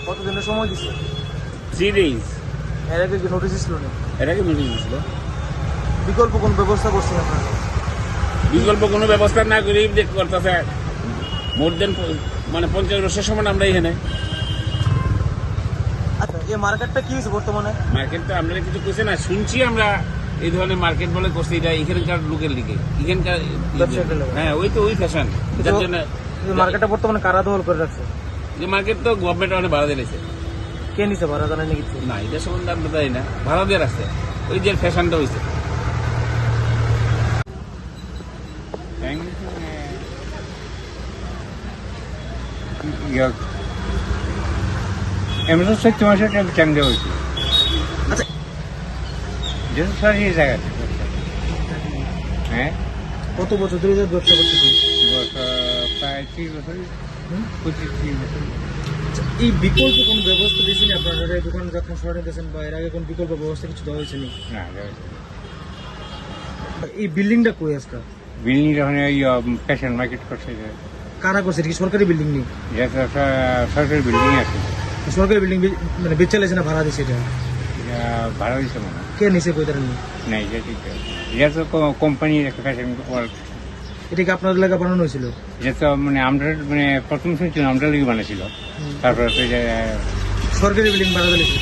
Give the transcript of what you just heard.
কতদিনের সময় দিচ্ছে? 3 days। এর আগে কি নোটিশ ছিল না? এর আগে নোটিশ দিছিল। বিকল্প কোন ব্যবস্থা করছেন আপনারা? বিকল্প কোনো ব্যবস্থা না করে দেখ করতেছে মোর দেন মানে 50 বছর সময় আমরা এখানে আচ্ছা, এই মার্কেটটা কি হয়েছে বর্তমানে? মার্কেটটা আমরা কিছু করছে না, শুনছি আমরা এই ধরনের মার্কেট বলে করছি, এটা এখানকার লোকের লিগে এখানকার ব্যবসায়ীদের লিগে। হ্যাঁ ওই তো ওই ফ্যাশন যার জন্য এই মার্কেটটা বর্তমানে কারা দখল করে রাখছে? যে মার্কেট তো গভর্নমেন্ট অনেক ভাড়া দিয়েছে। কে নিছে ভাড়া জানেন নাকি? না এটা সম্বন্ধে আমরা জানি না, ভাড়া দিয়ে রাখছে ওই যে ফ্যাশনটা হয়েছে। এমন 14 মাসের টাইম দেওয়া হয়েছে। আচ্ছা, যেহেতু সরকারি জায়গা হ্যাঁ কত বছর ধরে ব্যবসা করতেছেন? প্রায় 30 বছর, হুম? 25-30 বছর। আচ্ছা, এই বিকল্প কোন ব্যবস্থা দিয়েছেন আপনারা এই দোকান যখন সরাই দিয়েছেন বা এর আগে কোন বিকল্প ব্যবস্থা কিছু দেওয়া হয়েছে নি? না দেওয়া হয়েছে। এই বিল্ডিংটা কই আজকে? বিল্ডিং ওখানে ওই ফ্যাশন মার্কেট করছে, কারা করছে? এটা কি সরকারি বিল্ডিং নেই? যেহেতু একটা সরকারি বিল্ডিং আছে, সরকারি বিল্ডিং মানে বেচে লেছে না ভাড়া দিছে? এটা এটা ভাড়া দিচ্ছে মনে হয়। কে নিছে কই তারা নেই? না এটা ঠিক আছে, এটা তো কোম্পানির একটা ফ্যাশন ওয়ার্ল্ড। এটা কি আপনাদের এলাকা বানানো হয়েছিল? এটা তো মানে আমরা মানে প্রথম শুনছিলাম আমরা লিগে বানাইছিল, তারপরে তো সরকারি বিল্ডিং ভাড়া দিয়েছে?